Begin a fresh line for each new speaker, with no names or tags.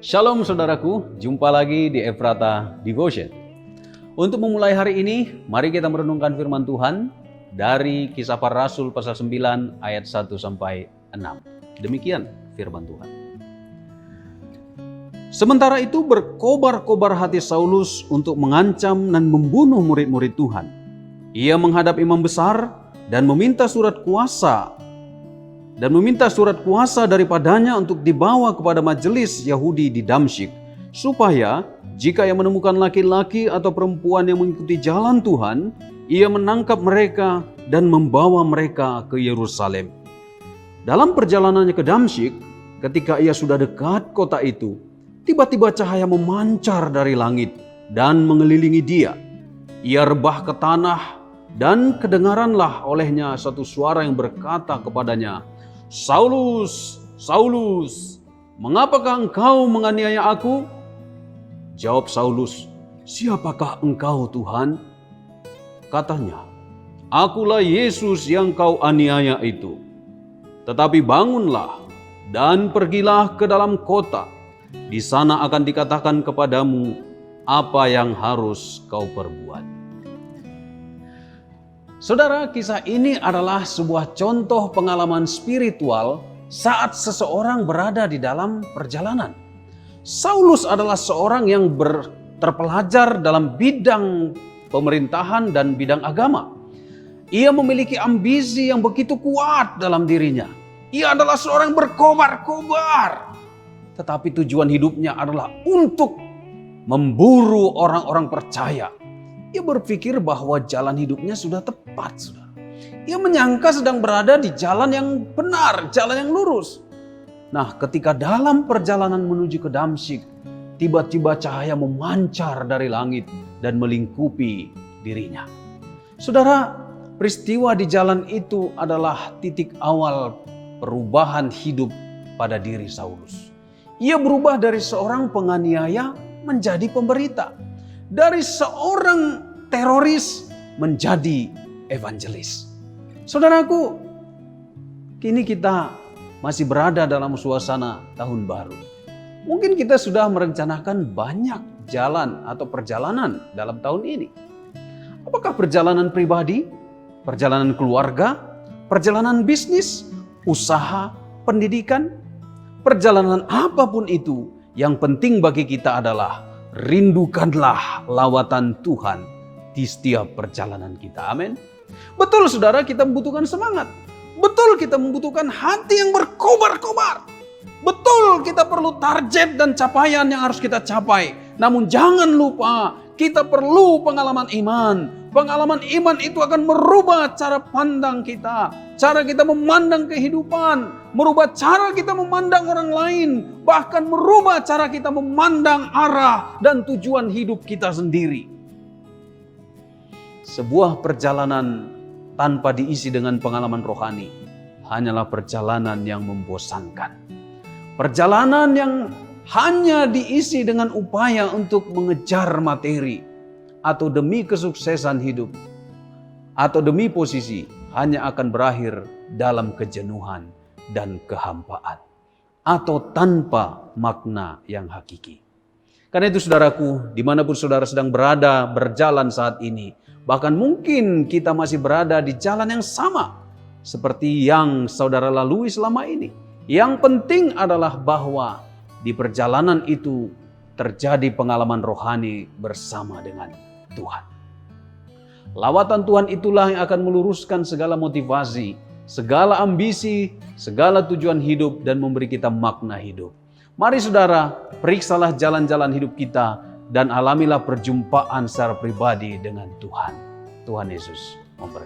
Shalom saudaraku, jumpa lagi di Efrata Devotion. Untuk memulai hari ini, mari kita merenungkan firman Tuhan dari Kisah Para Rasul pasal 9 ayat 1 sampai 6. Demikian firman Tuhan. Sementara itu berkobar-kobar hati Saulus untuk mengancam dan membunuh murid-murid Tuhan. Ia menghadap imam besar dan meminta surat kuasa daripadanya untuk dibawa kepada majelis Yahudi di Damsyik, supaya jika ia menemukan laki-laki atau perempuan yang mengikuti jalan Tuhan, ia menangkap mereka dan membawa mereka ke Yerusalem. Dalam perjalanannya ke Damsyik, ketika ia sudah dekat kota itu, tiba-tiba cahaya memancar dari langit dan mengelilingi dia. Ia rebah ke tanah dan kedengaranlah olehnya satu suara yang berkata kepadanya, "Saulus, Saulus, mengapakah engkau menganiaya aku?" Jawab Saulus, "Siapakah engkau, Tuhan?" Katanya, "Akulah Yesus yang kau aniaya itu. Tetapi bangunlah dan pergilah ke dalam kota. Di sana akan dikatakan kepadamu apa yang harus kau perbuat." Saudara, kisah ini adalah sebuah contoh pengalaman spiritual saat seseorang berada di dalam perjalanan. Saulus adalah seorang yang terpelajar dalam bidang pemerintahan dan bidang agama. Ia memiliki ambisi yang begitu kuat dalam dirinya. Ia adalah seorang berkobar-kobar. Tetapi tujuan hidupnya adalah untuk memburu orang-orang percaya. Ia berpikir bahwa jalan hidupnya sudah tepat, saudara. Ia menyangka sedang berada di jalan yang benar, jalan yang lurus. Nah, ketika dalam perjalanan menuju ke Damsyik, tiba-tiba cahaya memancar dari langit dan melingkupi dirinya. Saudara, peristiwa di jalan itu adalah titik awal perubahan hidup pada diri Saulus. Ia berubah dari seorang penganiaya menjadi pemberita. Dari seorang teroris menjadi evangelis. Saudaraku, kini kita masih berada dalam suasana tahun baru. Mungkin kita sudah merencanakan banyak jalan atau perjalanan dalam tahun ini. Apakah perjalanan pribadi, perjalanan keluarga, perjalanan bisnis, usaha, pendidikan, perjalanan apapun itu, yang penting bagi kita adalah rindukanlah lawatan Tuhan di setiap perjalanan kita. Amin. Betul saudara, kita membutuhkan semangat. Betul kita membutuhkan hati yang berkobar-kobar. Betul kita perlu target dan capaian yang harus kita capai. Namun jangan lupa, kita perlu pengalaman iman. Pengalaman iman itu akan merubah cara pandang kita. Cara kita memandang kehidupan. Merubah cara kita memandang orang lain. Bahkan merubah cara kita memandang arah dan tujuan hidup kita sendiri. Sebuah perjalanan tanpa diisi dengan pengalaman rohani hanyalah perjalanan yang membosankan. Perjalanan yang hanya diisi dengan upaya untuk mengejar materi atau demi kesuksesan hidup atau demi posisi, hanya akan berakhir dalam kejenuhan dan kehampaan atau tanpa makna yang hakiki. Karena itu saudaraku, dimanapun saudara sedang berada, berjalan saat ini, bahkan mungkin kita masih berada di jalan yang sama seperti yang saudara lalui selama ini. Yang penting adalah bahwa di perjalanan itu terjadi pengalaman rohani bersama dengan Tuhan. Lawatan Tuhan itulah yang akan meluruskan segala motivasi, segala ambisi, segala tujuan hidup dan memberi kita makna hidup. Mari saudara, periksalah jalan-jalan hidup kita dan alamilah perjumpaan secara pribadi dengan Tuhan. Tuhan Yesus memberkati.